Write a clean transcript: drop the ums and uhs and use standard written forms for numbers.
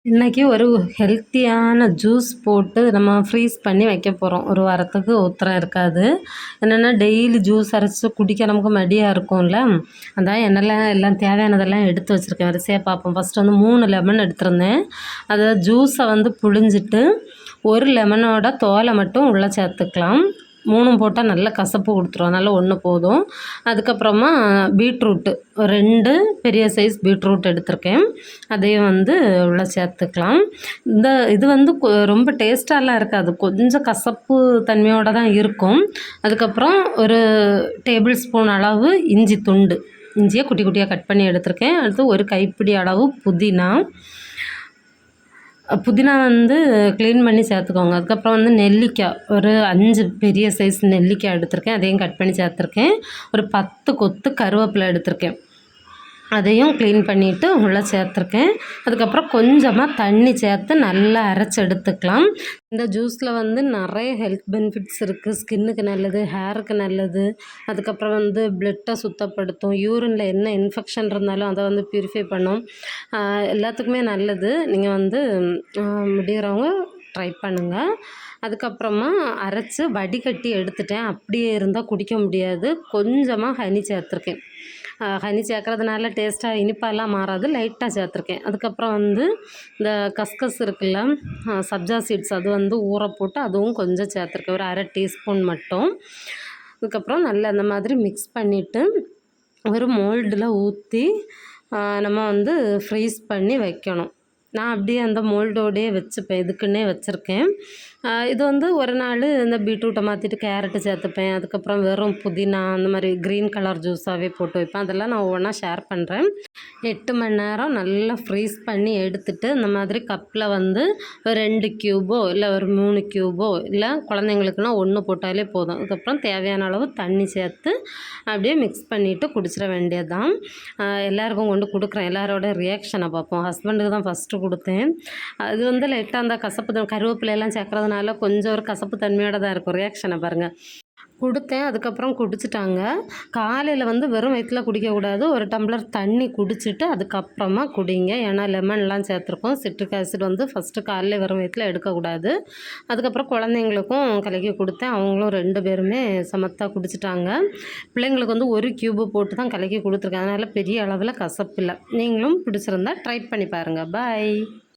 இன்னைக்கு ஒரு ஹெல்த்தியான ஜூஸ் போட்டு நம்ம ஃப்ரீஸ் பண்ணி வைக்க போகிறோம். ஒரு வாரத்துக்கு உத்தரம் இருக்காது. என்னென்னா டெய்லி ஜூஸ் அரைச்சி குடிக்க நமக்கு மடியாக இருக்கும்ல. அதான் என்னெல்லாம் எல்லாம் தேவையானதெல்லாம் எடுத்து வச்சுருக்கேன். வரிசையாக பார்ப்போம். ஃபஸ்ட்டு வந்து 3 லெமன் எடுத்திருந்தேன். அதை ஜூஸை வந்து புழிஞ்சிட்டு ஒரு லெமனோட தோலை மட்டும் உள்ளே சேர்த்துக்கலாம். 3ம் போட்டால் நல்ல கசப்பு கொடுத்துரும். அதனால் 1 போதும். அதுக்கப்புறமா பீட்ரூட்டு 2 பெரிய சைஸ் பீட்ரூட் எடுத்திருக்கேன். அதையும் வந்து உள்ளே சேர்த்துக்கலாம். இது வந்து ரொம்ப டேஸ்ட்டாலாம் இருக்காது. கொஞ்சம் கசப்பு தன்மையோடு தான் இருக்கும். அதுக்கப்புறம் ஒரு டேபிள் ஸ்பூன் அளவு இஞ்சி துண்டு. இஞ்சியை குட்டி குட்டியாக கட் பண்ணி எடுத்திருக்கேன். அடுத்து ஒரு கைப்பிடி அளவு புதினா வந்து க்ளீன் பண்ணி சேர்த்துக்கோங்க. அதுக்கப்புறம் வந்து நெல்லிக்காய் ஒரு 5 பெரிய சைஸ் நெல்லிக்காய் எடுத்திருக்கேன். அதையும் கட் பண்ணி சேர்த்துருக்கேன். ஒரு 10 கொத்து கருவேப்பிலை எடுத்திருக்கேன். அதையும் க்ளீன் பண்ணிவிட்டு உள்ளே சேர்த்துருக்கேன். அதுக்கப்புறம் கொஞ்சமாக தண்ணி சேர்த்து நல்லா அரைச்சி எடுத்துக்கலாம். இந்த ஜூஸில் வந்து நிறைய ஹெல்த் பெனிஃபிட்ஸ் இருக்குது. ஸ்கின்னுக்கு நல்லது, ஹேருக்கு நல்லது. அதுக்கப்புறம் வந்து பிளட்டை சுத்தப்படுத்தும். யூரினில் என்ன இன்ஃபெக்ஷன் இருந்தாலும் அதை வந்து ப்யூரிஃபை பண்ணும். எல்லாத்துக்குமே நல்லது. நீங்கள் வந்து முடிகிறவங்க ட்ரை பண்ணுங்கள். அதுக்கப்புறமா அரைச்சி வடிகட்டி எடுத்துட்டேன். அப்படியே இருந்தால் குடிக்க முடியாது. கொஞ்சமாக ஹனி சேர்த்துருக்கேன். ஹனி சேர்க்குறதுனால டேஸ்ட்டாக இனிப்பாலாம் மாறாது. லைட்டாக சேர்த்துருக்கேன். அதுக்கப்புறம் வந்து இந்த கஸ்கஸ் இருக்குல்ல, சப்ஜா சீட்ஸ் அது வந்து ஊற போட்டு அதுவும் கொஞ்சம் சேர்த்துருக்கேன். ஒரு 1/2 டீஸ்பூன் மட்டும். அதுக்கப்புறம் நல்லா அந்த மாதிரி மிக்ஸ் பண்ணிவிட்டு ஒரு மோல்டில் ஊற்றி நம்ம வந்து ஃப்ரீஸ் பண்ணி வைக்கணும். நான் அப்படியே அந்த மோல்டோடையே வச்சுப்பேன். இதுக்குன்னே வச்சுருக்கேன். இது வந்து ஒரு நாள் இந்த பீட்ரூட்டை மாற்றிட்டு கேரட்டு சேர்த்துப்பேன். அதுக்கப்புறம் வெறும் புதினா அந்த மாதிரி க்ரீன் கலர் ஜூஸாகவே போட்டு வைப்பேன். அதெல்லாம் நான் ஒவ்வொன்றா ஷேர் பண்ணுறேன். 8 மணி நேரம் நல்லா ஃப்ரீஸ் பண்ணி எடுத்துட்டு இந்த மாதிரி கப்பில் வந்து ஒரு 2 க்யூபோ இல்லை ஒரு 3 க்யூபோ இல்லை குழந்தைங்களுக்குன்னா 1 போட்டாலே போதும். அதுக்கப்புறம் தேவையான அளவு தண்ணி சேர்த்து அப்படியே மிக்ஸ் பண்ணிவிட்டு குடிச்சிட வேண்டியது தான். எல்லாருக்கும் கொண்டு கொடுக்குறேன். எல்லாரோட ரியாக்ஷனை பார்ப்போம். ஹஸ்பண்டுக்கு தான் ஃபஸ்ட்டு கொடுத்தேன். அது வந்து லைட்டாக அந்த கசப்பு கருவேப்பிலையெல்லாம் சேர்க்குறதுனால கொஞ்சம் ஒரு கசப்பு தன்மையோடு தான் இருக்கும். ரியாக்ஷனை பாருங்கள். கொடுத்தேன். அதுக்கப்புறம் குடிச்சிட்டாங்க. காலையில் வந்து வெறும் வயிற்றில் குடிக்கக்கூடாது. ஒரு டம்ளர் தண்ணி குடிச்சிட்டு அதுக்கப்புறமா குடிங்க. ஏன்னா லெமன்லாம் சேர்த்துருக்கோம். சிட்ரிக் ஆசிட் வந்து ஃபஸ்ட்டு காலையில் வெறும் வயிற்றில் எடுக்கக்கூடாது. அதுக்கப்புறம் குழந்தைங்களுக்கும் கலக்கி கொடுத்தேன். அவங்களும் 2 பேருமே சமத்தா குடிச்சிட்டாங்க. பிள்ளைங்களுக்கு வந்து 1 க்யூபு போட்டு தான் கலக்கி கொடுத்துருக்கேன். அதனால் பெரிய அளவில் கசப்பு இல்லை. நீங்களும் பிடிச்சிருந்தா ட்ரை பண்ணி பாருங்கள். பாய்.